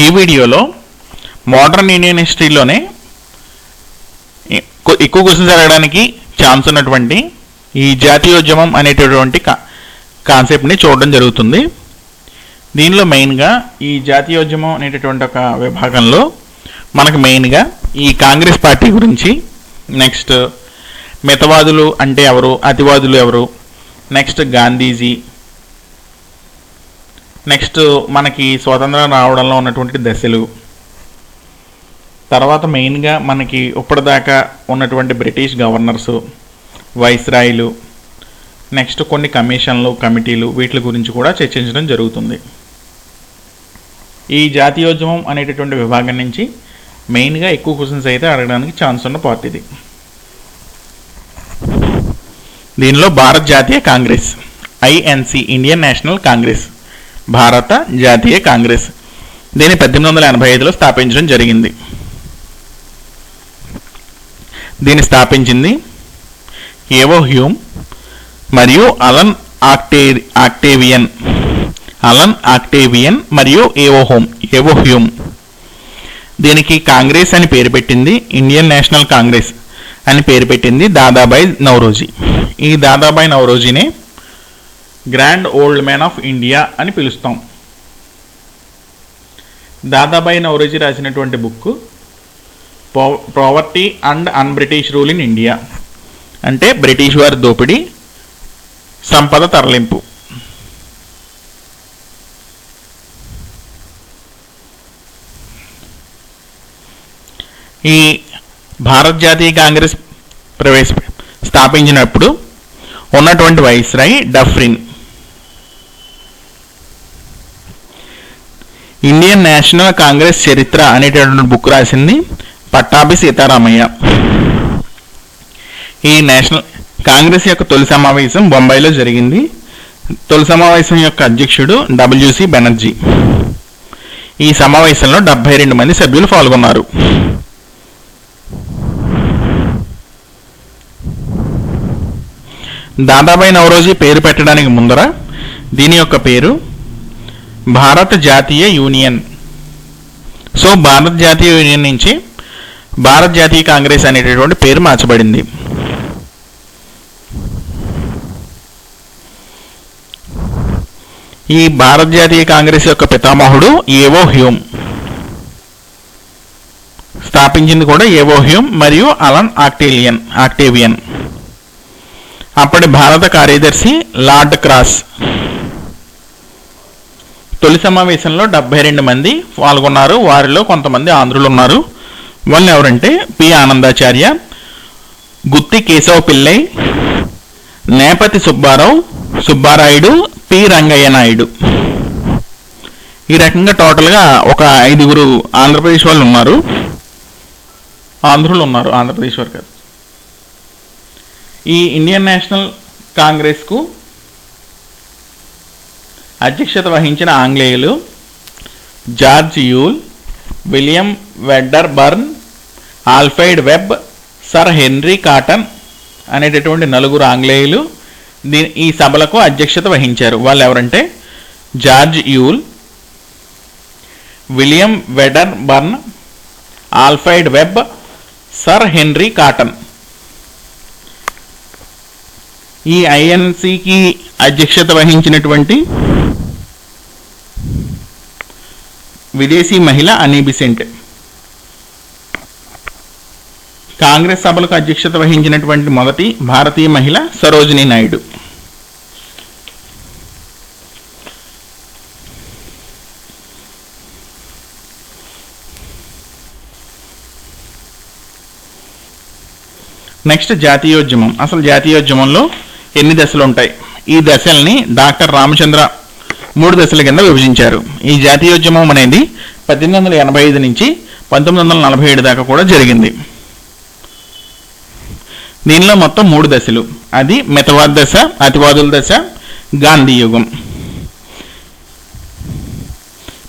ఈ వీడియోలో modern Indian హిస్టరీలోనే ఎక్కువ క్వశ్చన్స్ అడగడానికి ఛాన్స్ ఉన్నటువంటి ఈ జాతీయోద్యమం అనేటటువంటి కాన్సెప్ట్ని చూడడం జరుగుతుంది. దీనిలో మెయిన్గా ఈ జాతీయోద్యమం అనేటటువంటి ఒక విభాగంలో మనకు మెయిన్గా ఈ కాంగ్రెస్ పార్టీ గురించి, నెక్స్ట్ మితవాదులు అంటే ఎవరు, అతివాదులు ఎవరు, నెక్స్ట్ గాంధీజీ, నెక్స్ట్ మనకి స్వాతంత్రం రావడంలో ఉన్నటువంటి దశలు, తర్వాత మెయిన్గా మనకి ఇప్పటిదాకా ఉన్నటువంటి బ్రిటిష్ గవర్నర్సు, వైస్రాయ్లు, నెక్స్ట్ కొన్ని కమిషన్లు, కమిటీలు, వీటి గురించి కూడా చర్చించడం జరుగుతుంది. ఈ జాతీయోద్యమం అనేటటువంటి విభాగం నుంచి మెయిన్గా ఎక్కువ క్వశ్చన్స్ అయితే అడగడానికి ఛాన్స్ ఉన్న పార్ట్ ఇది. దీనిలో భారత జాతీయ Congress, INC, Indian national Congress, భారత జాతీయ కాంగ్రెస్, దీన్ని 1885లో స్థాపించడం జరిగింది. దీన్ని స్థాపించింది ఏవో హ్యూమ్ మరియు అలన్ ఆక్టేవియన్ మరియు ఏవో హ్యూమ్. దీనికి కాంగ్రెస్ అని పేరు పెట్టింది, ఇండియన్ నేషనల్ కాంగ్రెస్ అని పేరు పెట్టింది దాదాబాయ్ నౌరోజీ. ఈ దాదాబాయ్ నౌరోజీనే grand old man of India అని పిలుస్తాం. దాదాబాయ్ నౌరోజీ రాసినటువంటి book poverty and un British rule in India, అంటే బ్రిటిష్ వారి దోపిడీ, సంపద తరలింపు. ఈ భారత జాతీయ కాంగ్రెస్ స్థాపించినప్పుడు ఉన్నటువంటి viceroy Dufferin. Indian national Congress చరిత్ర అనేటటువంటి బుక్ రాసింది పట్టాభి సీతారామయ్య. ఈ నేషనల్ కాంగ్రెస్ యొక్క తొలి సమావేశం బొంబాయిలో జరిగింది. తొలి సమావేశం యొక్క అధ్యక్షుడు డబ్ల్యూసి బెనర్జీ. ఈ సమావేశంలో 72 మంది సభ్యులు పాల్గొన్నారు. దాదాబాయ్ నౌరోజీ పేరు పెట్టడానికి ముందర దీని యొక్క పేరు భారత జాతీయ యూనియన్. సో భారత జాతీయ యూనియన్ నుంచి భారత జాతీయ కాంగ్రెస్ అనేటటువంటి పేరు మార్చబడింది. ఈ భారత జాతీయ కాంగ్రెస్ యొక్క పితామహుడు ఏవో హ్యూమ్. స్థాపించింది కూడా ఏవో హ్యూమ్ మరియు అలన్ ఆక్టేవియన్. అప్పటి భారత కార్యదర్శి లార్డ్ క్రాస్. తొలి సమావేశంలో 72 మంది పాల్గొన్నారు. వారిలో కొంతమంది ఆంధ్రులు ఉన్నారు. వాళ్ళు ఎవరంటే పి ఆనందాచార్య, గుత్తి కేశవ పిల్లై, నేపతి సుబ్బారాయుడు, పి రంగయ్య నాయుడు. ఈ రకంగా టోటల్గా ఒక 5 ఆంధ్రప్రదేశ్ వాళ్ళు ఉన్నారు, ఆంధ్రులు ఉన్నారు, ఆంధ్రప్రదేశ్ వారు కాదు. ఈ ఇండియన్ నేషనల్ కాంగ్రెస్కు అధ్యక్షత వహించిన ఆంగ్లేయులు George Yule, William Wedderburn, Alfred Webb, Sir Henry Cotton అనేటటువంటి 4 ఆంగ్లేయులు ఈ సభలకు అధ్యక్షత వహించారు. వాళ్ళు ఎవరంటే George Yule, William Wedderburn, Alfred Webb, Sir Henry Cotton. ఈ ఐఎన్సికి అధ్యక్షత వహించినటువంటి విదేశీ మహిళ అనీ బిసెంట్. కాంగ్రెస్ సభలకు అధ్యక్షత వహించినటువంటి మొదటి భారతీయ మహిళ సరోజినీ నాయుడు. నెక్స్ట్ జాతీయోద్యమం. అసలు జాతీయోద్యమంలో ఎన్ని దశలు ఉంటాయి? ఈ దశల్ని డాక్టర్ రామచంద్ర 3 దశల కింద విభజించారు. ఈ జాతీయోద్యమం అనేది 1885 నుంచి 1947 దాకా కూడా జరిగింది. దీనిలో మొత్తం 3 దశలు. అది మితవాద దశ, అతివాదుల దశ, గాంధీ యుగం.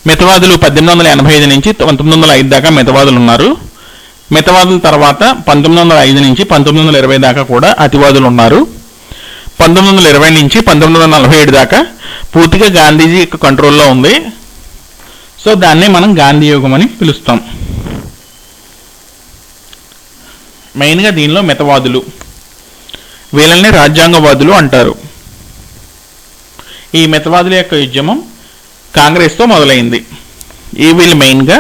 మితవాదులు 1885 నుంచి 1905 దాకా మితవాదులు ఉన్నారు. మితవాదుల తర్వాత 1905 నుంచి 1920 దాకా కూడా అతివాదులు ఉన్నారు. 1920 నుంచి 1947 దాకా పూర్తిగా గాంధీజీ యొక్క కంట్రోల్లో ఉంది. సో దాన్నే మనం గాంధీ యుగం అని పిలుస్తాం. మెయిన్గా దీనిలో మితవాదులు, వీళ్ళని రాజ్యాంగవాదులు అంటారు. ఈ మితవాదుల యొక్క ఉద్యమం కాంగ్రెస్తో మొదలైంది. ఈ వీళ్ళు మెయిన్గా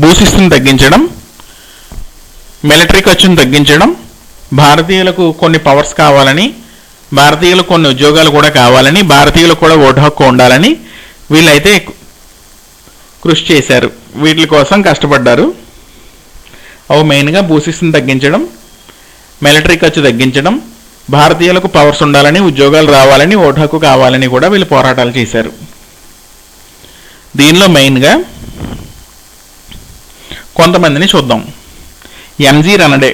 భూశిస్తుని తగ్గించడం, మిలిటరీ ఖర్చును తగ్గించడం, భారతీయులకు కొన్ని పవర్స్ కావాలని, భారతీయులకు కొన్ని ఉద్యోగాలు కూడా కావాలని, భారతీయులకు కూడా ఓటు హక్కు ఉండాలని వీళ్ళైతే కృషి చేశారు. వీటి కోసం కష్టపడ్డారు. అవి మెయిన్గా భూశిస్తుని తగ్గించడం, మిలిటరీ ఖర్చు తగ్గించడం, భారతీయులకు పవర్స్ ఉండాలని, ఉద్యోగాలు రావాలని, ఓటు హక్కు కావాలని కూడా వీళ్ళు పోరాటాలు చేశారు. దీనిలో మెయిన్గా కొంతమందిని చూద్దాం. ఎంజి రనడే,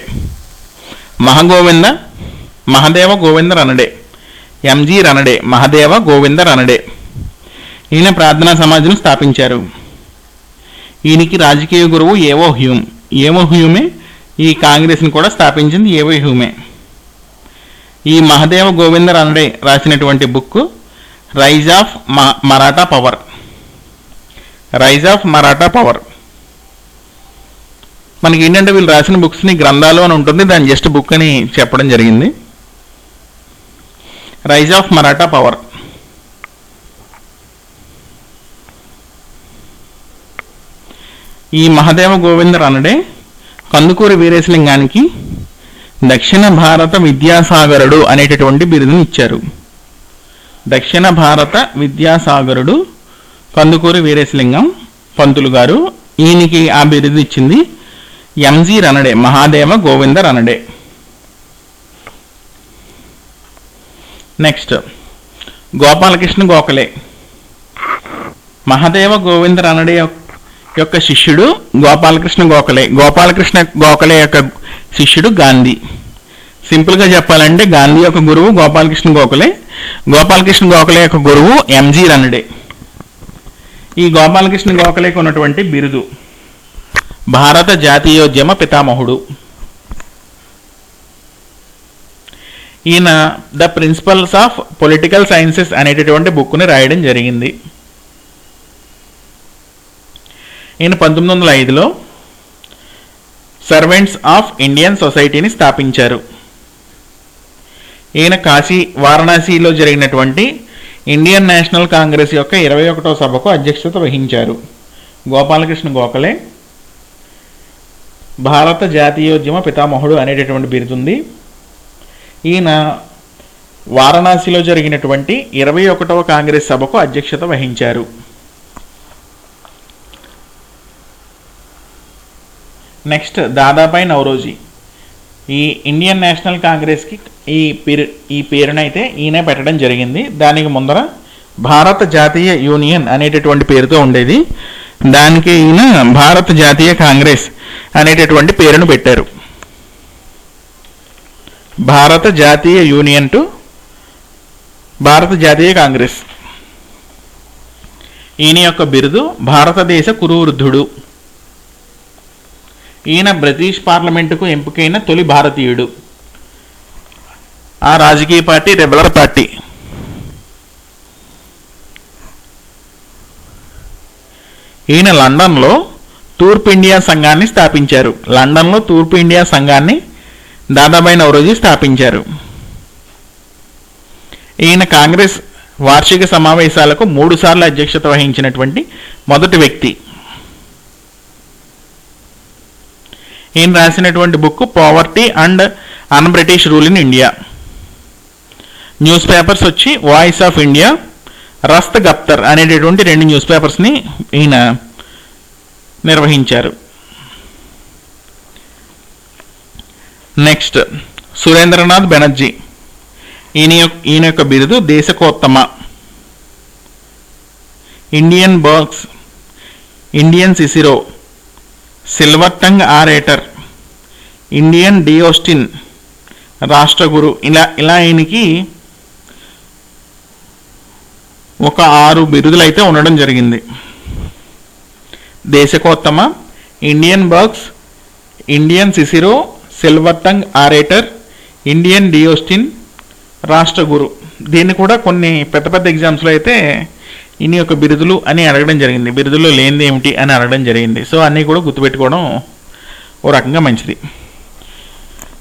మహదేవ గోవింద రనడే. ఎంజి రనడే, మహదేవ గోవింద రనడే. ఈయన ప్రార్థనా సమాజం స్థాపించారు. ఈయనకి రాజకీయ గురువు ఏవో హ్యూమ్. ఏవో హ్యూమే ఈ కాంగ్రెస్ని కూడా స్థాపించింది. ఏవో హ్యూమే. ఈ మహదేవ గోవింద రనడే రాసినటువంటి book rise of Maratha power. Rise of Maratha power. మనకి ఏంటంటే వీళ్ళు రాసిన బుక్స్ని గ్రంథాలు అని ఉంటుంది, దాని జస్ట్ బుక్ అని చెప్పడం జరిగింది. Rise of Maratha power. ఈ మహదేవ గోవింద రనడే కందుకూరి వీరేశలింగానికి దక్షిణ భారత విద్యాసాగరుడు అనేటటువంటి బిరుదుని ఇచ్చారు. దక్షిణ భారత విద్యాసాగరుడు కందుకూరి వీరేశలింగం పంతులు గారు. ఈయనకి ఆ బిరుదు ఇచ్చింది ఎంజి రనడే, మహాదేవ గోవింద రనడే. నెక్స్ట్ గోపాలకృష్ణ గోఖలే. మహదేవ గోవింద రనడే యొక్క శిష్యుడు గోపాలకృష్ణ గోఖలే. గోపాలకృష్ణ గోఖలే యొక్క శిష్యుడు గాంధీ. సింపుల్గా చెప్పాలంటే గాంధీ యొక్క గురువు గోపాలకృష్ణ గోఖలే, గోపాలకృష్ణ గోఖలే యొక్క గురువు ఎంజి రనడే. ఈ గోపాలకృష్ణ గోఖలేకి ఉన్నటువంటి బిరుదు భారత జాతీయోద్యమ పితామహుడు. ఈయన the principles of political sciences అనేటటువంటి బుక్ని రాయడం జరిగింది. ఈయన 1905లో సర్వెంట్స్ ఆఫ్ ఇండియన్ సొసైటీని స్థాపించారు. ఈయన వారణాసిలో జరిగినటువంటి ఇండియన్ నేషనల్ కాంగ్రెస్ యొక్క 21వ సభకు అధ్యక్షత వహించారు. గోపాలకృష్ణ గోఖలే భారత జాతీయోద్యమ పితామహుడు అనేటటువంటి బిరుదుంది. ఈయన వారణాసిలో జరిగినటువంటి 21వ కాంగ్రెస్ సభకు అధ్యక్షత వహించారు. నెక్స్ట్ దాదాబాయి నౌరోజీ. ఈ ఇండియన్ నేషనల్ కాంగ్రెస్కి ఈ పేరునైతే ఈయనే పెట్టడం జరిగింది. దానికి ముందర భారత జాతీయ యూనియన్ అనేటటువంటి పేరుతో ఉండేది. దానికి ఈయన భారత జాతీయ కాంగ్రెస్ అనేటటువంటి పేరును పెట్టారు. భారత జాతీయ యూనియన్ టు భారత జాతీయ కాంగ్రెస్. ఈయన యొక్క బిరుదు భారతదేశ కురువృద్ధుడు. ఈయన బ్రిటిష్ పార్లమెంటుకు ఎంపికైన తొలి భారతీయుడు. ఆ రాజకీయ పార్టీ రెబెలర్ పార్టీ. ఈయన లండన్లో తూర్పు ఇండియా సంఘాన్ని స్థాపించారు. లండన్లో తూర్పు ఇండియా సంఘాన్ని దాదాబాయి నౌరోజీ స్థాపించారు. ఈయన కాంగ్రెస్ వార్షిక సమావేశాలకు 3 సార్లు అధ్యక్షత వహించినటువంటి మొదటి వ్యక్తి. ఈయన రాసినటువంటి book poverty and un British rule in India. News papers వచ్చి వాయిస్ ఆఫ్ ఇండియా, రస్త్ గప్తర్ అనేటటువంటి 2 న్యూస్ పేపర్స్ని ఈయన నిర్వహించారు. నెక్స్ట్ సురేంద్రనాథ్ బెనర్జీ. ఈయన యొక్క బిరుదు దేశకోత్తమ. Indian బర్గ్స్, Indian సిసిరో, silver tongue orator, Indian డియోస్టిన్, రాష్ట్రగురు. ఇలా ఈయనకి ఒక 6 బిరుదులు అయితే ఉండడం జరిగింది. దేశకోత్తమ, Indian బర్గ్స్, Indian సిసిరో, silver tongue orator, Indian డియోస్టిన్, రాష్ట్రగురు. దీన్ని కూడా కొన్ని పెద్ద పెద్ద ఎగ్జామ్స్లో అయితే ఇన్ని యొక్క బిరుదులు అని అడగడం జరిగింది. బిరుదుల్లో లేనిది ఏమిటి అని అడగడం జరిగింది. సో అన్నీ కూడా గుర్తుపెట్టుకోవడం ఓ రకంగా మంచిది.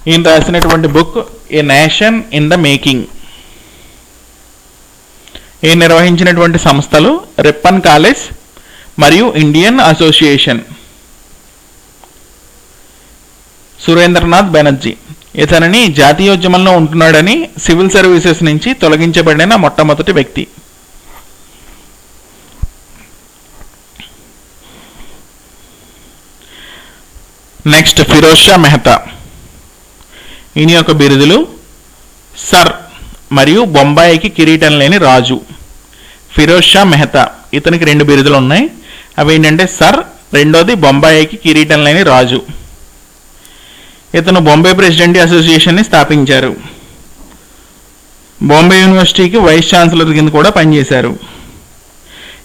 ఈయన రాసినటువంటి book a nation in the making. ఈయన నిర్వహించినటువంటి సంస్థలు రిప్పన్ కాలేజ్ మరియు ఇండియన్ అసోసియేషన్. సురేంద్రనాథ్ బెనర్జీ ఇతనిని జాతీయోద్యమంలో ఉంటున్నాడని సివిల్ సర్వీసెస్ నుంచి తొలగించబడిన మొట్టమొదటి వ్యక్తి. నెక్స్ట్ ఫిరోజ్ షా మెహతా. ఈయన యొక్క బిరుదులు సర్ మరియు బొంబాయికి కిరీటం లేని రాజు. ఫిరోజ్ షా మెహతా ఇతనికి 2 బిరుదులు ఉన్నాయి. అవి ఏంటంటే సర్, రెండోది బొంబాయికి కిరీటం లేని రాజు. ఇతను బాంబే ప్రెసిడెంట్ అసోసియేషన్ని స్థాపించారు. బాంబే యూనివర్సిటీకి వైస్ ఛాన్సలర్ కింద కూడా పనిచేశారు.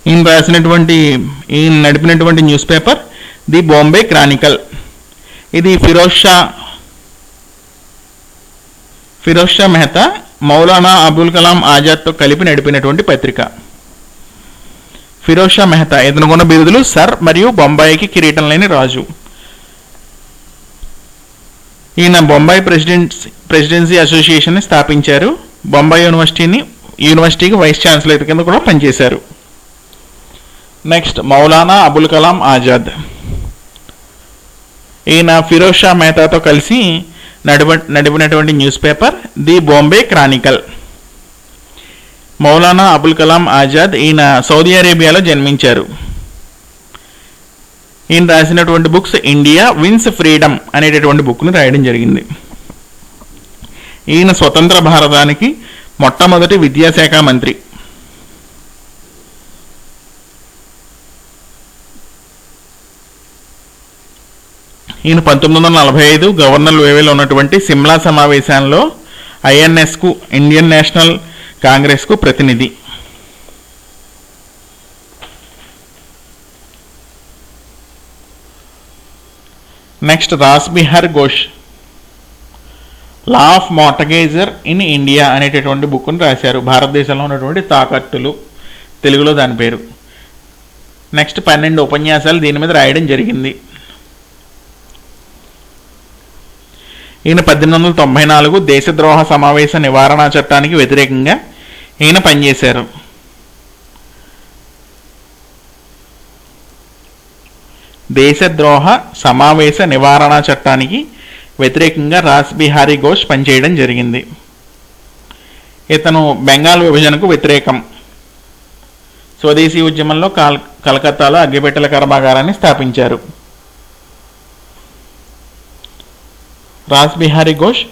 ఈయన నడిపినటువంటి newspaper the Bombay Chronicle. ఇది ఫిరోజ్ షా మెహతా మౌలానా అబుల్ కలాం ఆజాద్తో కలిపి నడిపినటువంటి పత్రిక. ఫిరోజ్ షా మెహతా ఇతనుకున్న బిరుదులు సర్ మరియు బొంబాయికి కిరీటం లేని రాజు. ఈయన బొంబాయి ప్రెసిడెన్సీ అసోసియేషన్ని స్థాపించారు. బొంబాయి యూనివర్సిటీకి వైస్ ఛాన్సలర్ కింద కూడా పనిచేశారు. నెక్స్ట్ మౌలానా అబుల్ కలాం ఆజాద్. ఈయన ఫిరోజ్ షా మెహతాతో కలిసి నడిపినటువంటి newspaper the Bombay Chronicle. Maulana Abul Kalam Azad ఈయన సౌదీ అరేబియాలో జన్మించారు. ఈయన రాసినటువంటి బుక్స్ ఇండియా విన్స్ ఫ్రీడమ్ అనేటటువంటి బుక్ని రాయడం జరిగింది. ఈయన స్వతంత్ర భారతానికి మొట్టమొదటి విద్యాశాఖ మంత్రి. ఈయన 1945 గవర్నర్ లెవెల్లో ఉన్నటువంటి సిమ్లా సమావేశాల్లో ఐఎన్ఎస్కు ఇండియన్ నేషనల్ కాంగ్రెస్కు ప్రతినిధి. Next Rash Behari Ghosh law of mortgager in India అనేటటువంటి బుక్ని రాశారు. భారతదేశంలో ఉన్నటువంటి తాకట్టులు, తెలుగులో దాని పేరు. నెక్స్ట్ 12 ఉపన్యాసాలు దీని మీద రాయడం జరిగింది. ఈయన 1894 దేశద్రోహ సమావేశ నివారణ చట్టానికి వ్యతిరేకంగా ఈయన పనిచేశారు. దేశద్రోహ సమావేశ నివారణ చట్టానికి వ్యతిరేకంగా రాస్ బిహారీ ఘోష్ పనిచేయడం జరిగింది. ఇతను బెంగాల్ విభజనకు వ్యతిరేకం. స్వదేశీ ఉద్యమంలో కలకత్తాలో అగ్గిపెట్టెల కర్మాగారాన్ని స్థాపించారు. రాస్ బిహారీ ఘోష్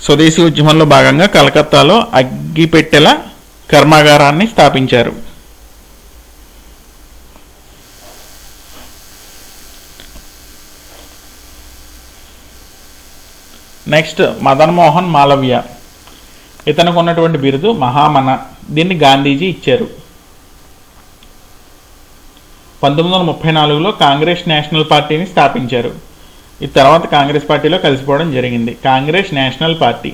స్వదేశీ ఉద్యమంలో భాగంగా కలకత్తాలో అగ్గిపెట్టెల కర్మాగారాన్ని స్థాపించారు. నెక్స్ట్ మదన్ మోహన్ మాలవ్య. ఇతనికి ఉన్నటువంటి బిరుదు మహామన. దీన్ని గాంధీజీ ఇచ్చారు. 1934లో కాంగ్రెస్ నేషనల్ పార్టీని స్థాపించారు. ఈ తర్వాత కాంగ్రెస్ పార్టీలో కలిసిపోవడం జరిగింది. కాంగ్రెస్ నేషనల్ పార్టీ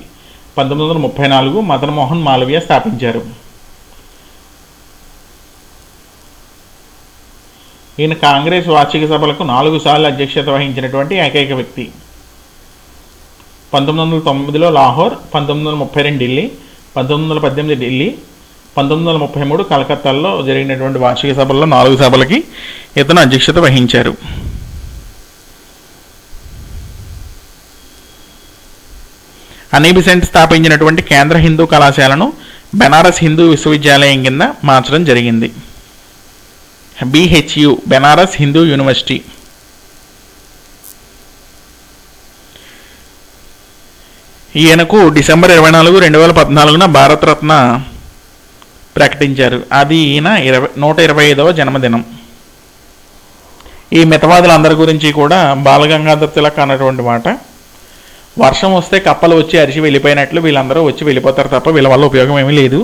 1934 మదన్ మోహన్ మాలవ్య స్థాపించారు. ఈయన కాంగ్రెస్ వార్షిక సభలకు 4 సార్లు అధ్యక్షత వహించినటువంటి ఏకైక వ్యక్తి. 1909లో లాహోర్, 1932 ఢిల్లీ, 1918 ఢిల్లీ, 1933 కలకత్తాలో జరిగినటువంటి వార్షిక సభల్లో 4 సభలకి ఇతను అధ్యక్షత వహించారు. అనీ బెసెంట్ స్థాపించినటువంటి కేంద్ర హిందూ కళాశాలను బెనారస్ హిందూ విశ్వవిద్యాలయం కింద మార్చడం జరిగింది. BHU Banaras Hindu University. ఈయనకు డిసెంబర్ 24, 2014 భారతరత్న ప్రకటించారు. అది ఈయన 125వ జన్మదినం. ఈ మితవాదులందరి గురించి కూడా బాలగంగాధర్ తిలక్ అన్నటువంటి మాట, వర్షం వస్తే కప్పలు వచ్చి అరిచి వెళ్ళిపోయినట్లు వీళ్ళందరూ వచ్చి వెళ్ళిపోతారు తప్ప వీళ్ళ వల్ల ఉపయోగం ఏమీ లేదు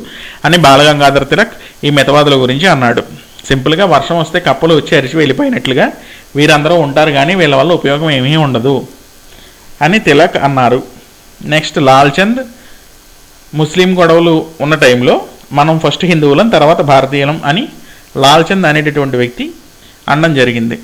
అని బాలగంగాధర్ తిలక్ ఈ మితవాదుల గురించి అన్నాడు. సింపుల్గా వర్షం వస్తే కప్పలు వచ్చి అరిచి వెళ్ళిపోయినట్లుగా వీరందరూ ఉంటారు కానీ వీళ్ళ వల్ల ఉపయోగం ఏమీ ఉండదు అని తిలక్ అన్నారు. నెక్స్ట్ లాల్చంద్ ముస్లిం గొడవలు ఉన్న టైంలో మనం ఫస్ట్ హిందువులం తర్వాత భారతీయులం అని లాల్చంద్ అనేటటువంటి వ్యక్తి అనడం జరిగింది.